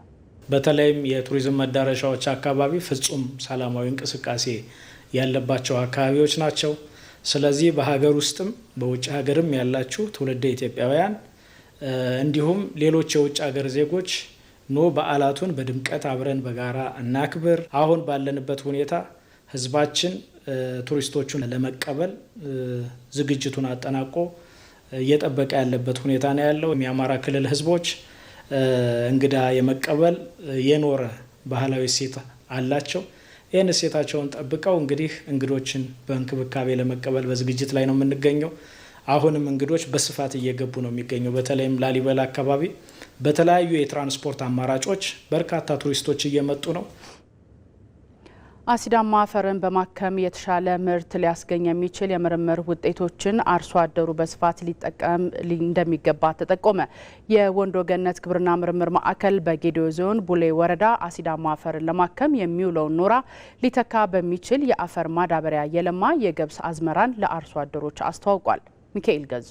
በተለይም የቱሪዝም መዳረሻዎች አካባቢ ፍጹም ሰላማዊ እንቅስቃሴ ያለባቸው አካባቢዎች ናቸው። ስለዚህ በሀገር ውስጥም በውጭ ሀገርም ያላችሁ ትውልደ ኢትዮጵያውያን እንዲሁም ሌሎች የውጭ ሀገር ዜጎች ኖ በዓላቱን በድምቀት አብረን በጋራ እናክብር። አሁን ባለንበት ሁኔታ ህዝባችን ቱሪስቶቹን ለመቀበል ዝግጅቱን አጠናቆ እየጠበቀ ያለበት ሁኔታ ነው ያለው። የአማራ ክልል ህዝቦች እንግዳ የመቀበል የኖረ ባህላዊ እሴት አላቸው። ይህን እሴታቸውን ጠብቀው እንግዲህ እንግዶችን በእንክብካቤ ለመቀበል በዝግጅት ላይ ነው የምንገኘው። አሁንም እንግዶች በስፋት እየገቡ ነው የሚገኘው። በተለይም ላሊበላ አካባቢ በተለያዩ የትራንስፖርት አማራጮች በርካታ ቱሪስቶች እየመጡ ነው። አሲዳማ አፈርን በማከም የተሻለ ምርት ሊያስገኝ የሚችል የምርምር ውጤቶችን አርሶ አደሩ በስፋት ሊጠቀም እንደሚገባ ተጠቆመ። የወንዶ ገነት ግብርና ምርምር ማዕከል በጌዲዮ ዞን ቡሌ ወረዳ አሲዳማ አፈርን ለማከም የሚውለውን ኖራ ሊተካ በሚችል የአፈር ማዳበሪያ የለማ የገብስ አዝመራን ለአርሶ አደሮች አስተዋውቋል። ሚካኤል ገዙ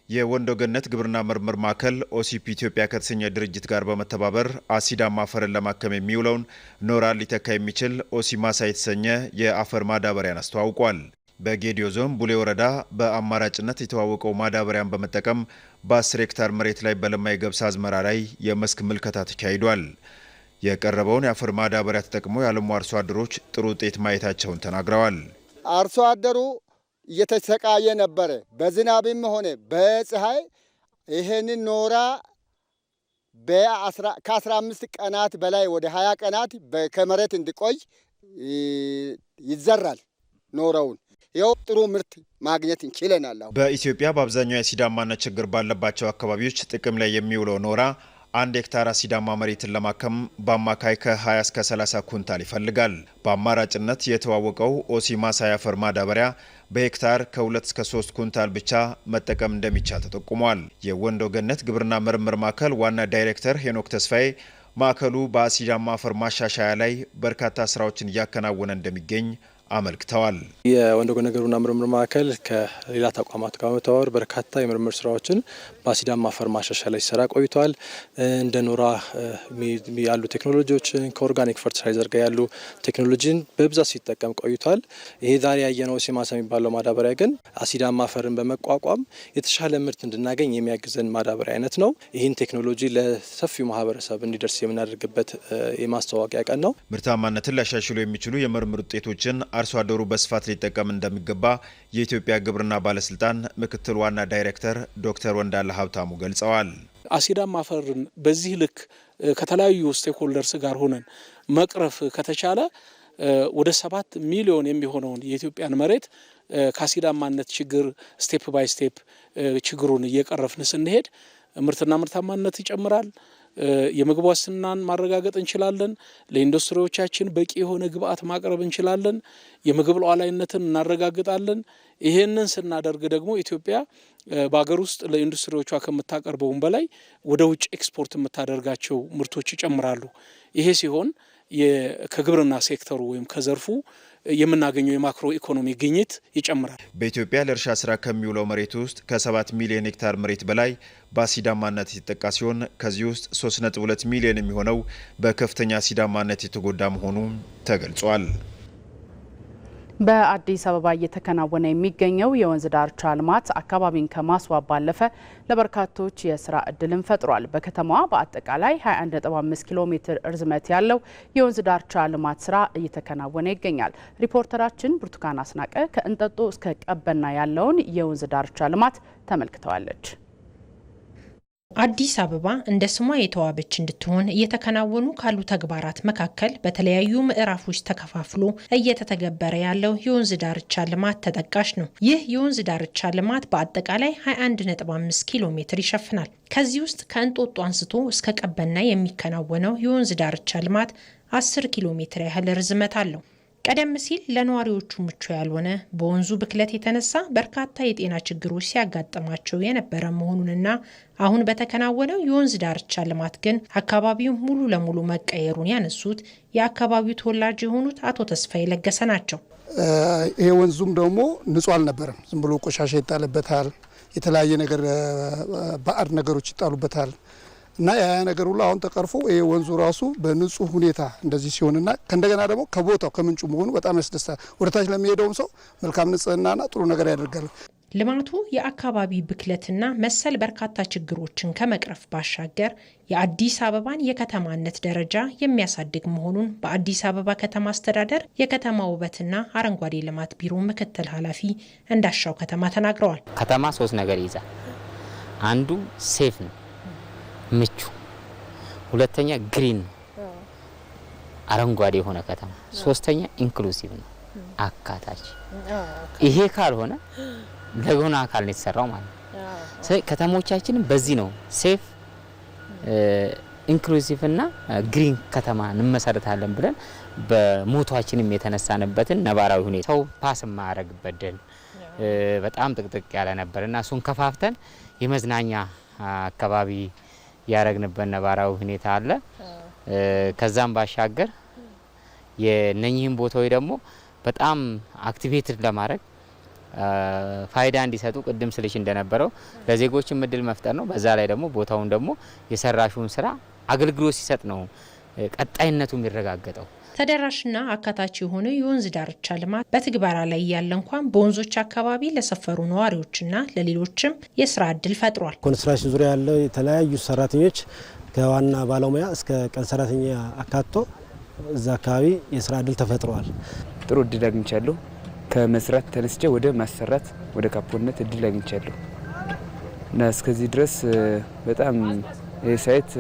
የወንዶ ገነት ግብርና ምርምር ማዕከል ኦሲፒ ኢትዮጵያ ከተሰኘ ድርጅት ጋር በመተባበር አሲዳማ አፈርን ለማከም የሚውለውን ኖራ ሊተካ የሚችል ኦሲማሳ የተሰኘ የአፈር ማዳበሪያን አስተዋውቋል። በጌዲዮ ዞን ቡሌ ወረዳ በአማራጭነት የተዋወቀው ማዳበሪያን በመጠቀም በ10 ሄክታር መሬት ላይ በለማ የገብስ አዝመራ ላይ የመስክ ምልከታ ተካሂዷል። የቀረበውን የአፈር ማዳበሪያ ተጠቅሞ ያለሙ አርሶ አደሮች ጥሩ ውጤት ማየታቸውን ተናግረዋል። አርሶ አደሩ እየተሰቃየ ነበረ። በዝናብም ሆነ በፀሐይ ይሄንን ኖራ ከ15 ቀናት በላይ ወደ 20 ቀናት ከመሬት እንዲቆይ ይዘራል። ኖራውን ይኸው ጥሩ ምርት ማግኘት እንችለናል። በኢትዮጵያ በአብዛኛው የአሲዳማነት ችግር ባለባቸው አካባቢዎች ጥቅም ላይ የሚውለው ኖራ 1 ሄክታር አሲዳማ መሬትን ለማከም በአማካይ ከ20 እስከ 30 ኩንታል ይፈልጋል። በአማራጭነት የተዋወቀው ኦሲማሳ የአፈር ማዳበሪያ በሄክታር ከ2 እስከ 3 ኩንታል ብቻ መጠቀም እንደሚቻል ተጠቁሟል። የወንዶ ገነት ግብርና ምርምር ማዕከል ዋና ዳይሬክተር ሄኖክ ተስፋዬ ማዕከሉ በአሲዳማ አፈር ማሻሻያ ላይ በርካታ ስራዎችን እያከናወነ እንደሚገኝ አመልክተዋል። የወንዶ ገነት ግብርና ምርምር ማዕከል ከሌላ ተቋማት ጋር በመተባበር በርካታ የምርምር ስራዎችን በአሲዳማ አፈር ማሻሻያ ላይ ሲሰራ ቆይቷል። እንደ ኖራ ያሉ ቴክኖሎጂዎችን ከኦርጋኒክ ፈርቲላይዘር ጋር ያሉ ቴክኖሎጂን በብዛት ሲጠቀም ቆይቷል። ይሄ ዛሬ ያየነው ኦሲማሳ የሚባለው ማዳበሪያ ግን አሲዳማ አፈርን በመቋቋም የተሻለ ምርት እንድናገኝ የሚያግዘን ማዳበሪያ አይነት ነው። ይህን ቴክኖሎጂ ለሰፊው ማህበረሰብ እንዲደርስ የምናደርግበት የማስተዋወቂያ ቀን ነው። ምርታማነትን ሊያሻሽሉ የሚችሉ የምርምር ውጤቶችን አርሶ አደሩ በስፋት ሊጠቀም እንደሚገባ የኢትዮጵያ ግብርና ባለስልጣን ምክትል ዋና ዳይሬክተር ዶክተር ወንዳለ ሀብታሙ ገልጸዋል። አሲዳማ አፈርን በዚህ ልክ ከተለያዩ ስቴክሆልደርስ ጋር ሆነን መቅረፍ ከተቻለ ወደ 7 ሚሊዮን የሚሆነውን የኢትዮጵያን መሬት ከአሲዳማነት ችግር ስቴፕ ባይ ስቴፕ ችግሩን እየቀረፍን ስንሄድ ምርትና ምርታማነት ይጨምራል። የምግብ ዋስትናን ማረጋገጥ እንችላለን። ለኢንዱስትሪዎቻችን በቂ የሆነ ግብአት ማቅረብ እንችላለን። የምግብ ሉዓላዊነትን እናረጋግጣለን። ይሄንን ስናደርግ ደግሞ ኢትዮጵያ በአገር ውስጥ ለኢንዱስትሪዎቿ ከምታቀርበውን በላይ ወደ ውጭ ኤክስፖርት የምታደርጋቸው ምርቶች ይጨምራሉ። ይሄ ሲሆን ከግብርና ሴክተሩ ወይም ከዘርፉ የምናገኘው የማክሮ ኢኮኖሚ ግኝት ይጨምራል። በኢትዮጵያ ለእርሻ ስራ ከሚውለው መሬት ውስጥ ከ7 ሚሊዮን ሄክታር መሬት በላይ በአሲዳማነት የተጠቃ ሲሆን ከዚህ ውስጥ 3.2 ሚሊዮን የሚሆነው በከፍተኛ አሲዳማነት የተጎዳ መሆኑ ተገልጿል። በአዲስ አበባ እየተከናወነ የሚገኘው የወንዝ ዳርቻ ልማት አካባቢን ከማስዋብ ባለፈ ለበርካቶች የስራ እድልን ፈጥሯል። በከተማዋ በአጠቃላይ 21.5 ኪሎ ሜትር ርዝመት ያለው የወንዝ ዳርቻ ልማት ስራ እየተከናወነ ይገኛል። ሪፖርተራችን ብርቱካን አስናቀ ከእንጠጦ እስከ ቀበና ያለውን የወንዝ ዳርቻ ልማት ተመልክተዋለች። አዲስ አበባ እንደ ስሟ የተዋበች እንድትሆን እየተከናወኑ ካሉ ተግባራት መካከል በተለያዩ ምዕራፎች ተከፋፍሎ እየተተገበረ ያለው የወንዝ ዳርቻ ልማት ተጠቃሽ ነው። ይህ የወንዝ ዳርቻ ልማት በአጠቃላይ 21.5 ኪሎ ሜትር ይሸፍናል። ከዚህ ውስጥ ከእንጦጦ አንስቶ እስከ ቀበና የሚከናወነው የወንዝ ዳርቻ ልማት 10 ኪሎ ሜትር ያህል ርዝመት አለው። ቀደም ሲል ለነዋሪዎቹ ምቹ ያልሆነ በወንዙ ብክለት የተነሳ በርካታ የጤና ችግሮች ሲያጋጥማቸው የነበረ መሆኑንና አሁን በተከናወነው የወንዝ ዳርቻ ልማት ግን አካባቢው ሙሉ ለሙሉ መቀየሩን ያነሱት የአካባቢው ተወላጅ የሆኑት አቶ ተስፋዬ ለገሰ ናቸው። ይሄ ወንዙም ደግሞ ንጹህ አልነበረም። ዝም ብሎ ቆሻሻ ይጣልበታል፣ የተለያየ ነገር ባዕድ ነገሮች ይጣሉበታል እና ያ ነገር ሁሉ አሁን ተቀርፎ ይሄ ወንዙ ራሱ በንጹህ ሁኔታ እንደዚህ ሲሆንና ከእንደገና ደግሞ ከቦታው ከምንጩ መሆኑ በጣም ያስደስታል። ወደታች ለሚሄደውም ሰው መልካም ንጽህናና ጥሩ ነገር ያደርጋል። ልማቱ የአካባቢ ብክለትና መሰል በርካታ ችግሮችን ከመቅረፍ ባሻገር የአዲስ አበባን የከተማነት ደረጃ የሚያሳድግ መሆኑን በአዲስ አበባ ከተማ አስተዳደር የከተማ ውበትና አረንጓዴ ልማት ቢሮ ምክትል ኃላፊ እንዳሻው ከተማ ተናግረዋል። ከተማ 3 ነገር ይዛል። አንዱ ሴፍ ነው፣ ምቹ፣ ሁለተኛ ግሪን አረንጓዴ የሆነ ከተማ፣ ሶስተኛ ኢንክሉሲቭ ነው፣ አካታች። ይሄ ካልሆነ ለጎና አካል ነው የተሰራው ማለት ነው። ከተሞቻችን በዚህ ነው ሴፍ ኢንክሉሲቭ እና ግሪን ከተማ እንመሰረታለን ብለን በሞቷችንም የተነሳንበትን ነባራዊ ሁኔታ ሰው ፓስ ማያረግበት ደን በጣም ጥቅጥቅ ያለ ነበርና እሱን ከፋፍተን የመዝናኛ አካባቢ ያረግንበት ነባራዊ ሁኔታ አለ። ከዛም ባሻገር የነኚህን ቦታዎች ደግሞ በጣም አክቲቬትድ ለማድረግ ፋይዳ እንዲሰጡ ቅድም ስልሽ እንደነበረው ለዜጎችም እድል መፍጠር ነው። በዛ ላይ ደግሞ ቦታውን ደግሞ የሰራሹን ስራ አገልግሎት ሲሰጥ ነው ቀጣይነቱ የሚረጋገጠው። ተደራሽና አካታች የሆነ የወንዝ ዳርቻ ልማት በትግበራ ላይ ያለ እንኳን በወንዞች አካባቢ ለሰፈሩ ነዋሪዎችና ለሌሎችም የስራ እድል ፈጥሯል። ኮንስትራክሽን ዙሪያ ያለው የተለያዩ ሰራተኞች ከዋና ባለሙያ እስከ ቀን ሰራተኛ አካቶ እዛ አካባቢ የስራ እድል ተፈጥሯል። ጥሩ እድል አግኝቻለሁ። ከመስራት ተነስቼ ወደ ማሰራት ወደ ካፖነት እድል አግኝቻለሁ እና እስከዚህ ድረስ በጣም የሳይት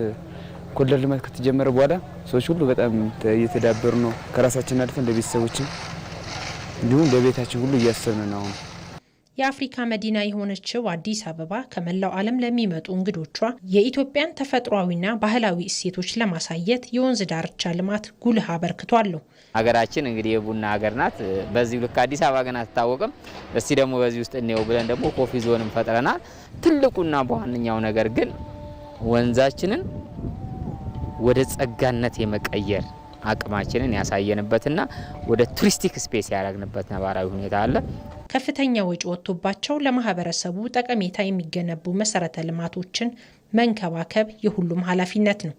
ኮሪደር ልማት ከተጀመረ በኋላ ሰዎች ሁሉ በጣም እየተዳበሩ ነው። ከራሳችን አልፈን ለቤተሰቦችን እንዲሁም ለቤታችን ሁሉ እያሰብን ነው። የአፍሪካ መዲና የሆነችው አዲስ አበባ ከመላው ዓለም ለሚመጡ እንግዶቿ የኢትዮጵያን ተፈጥሯዊና ባህላዊ እሴቶች ለማሳየት የወንዝ ዳርቻ ልማት ጉልህ አበርክቶ አለው። ሀገራችን እንግዲህ የቡና ሀገር ናት። በዚህ ልክ አዲስ አበባ ገና አትታወቅም። እስቲ ደግሞ በዚህ ውስጥ እንየው ብለን ደግሞ ኮፊ ዞንም ፈጥረናል። ትልቁና በዋነኛው ነገር ግን ወንዛችንን ወደ ጸጋነት የመቀየር አቅማችንን ያሳየንበትና ወደ ቱሪስቲክ ስፔስ ያደረግንበት ነባራዊ ሁኔታ አለ። ከፍተኛ ወጪ ወጥቶባቸው ለማህበረሰቡ ጠቀሜታ የሚገነቡ መሰረተ ልማቶችን መንከባከብ የሁሉም ኃላፊነት ነው።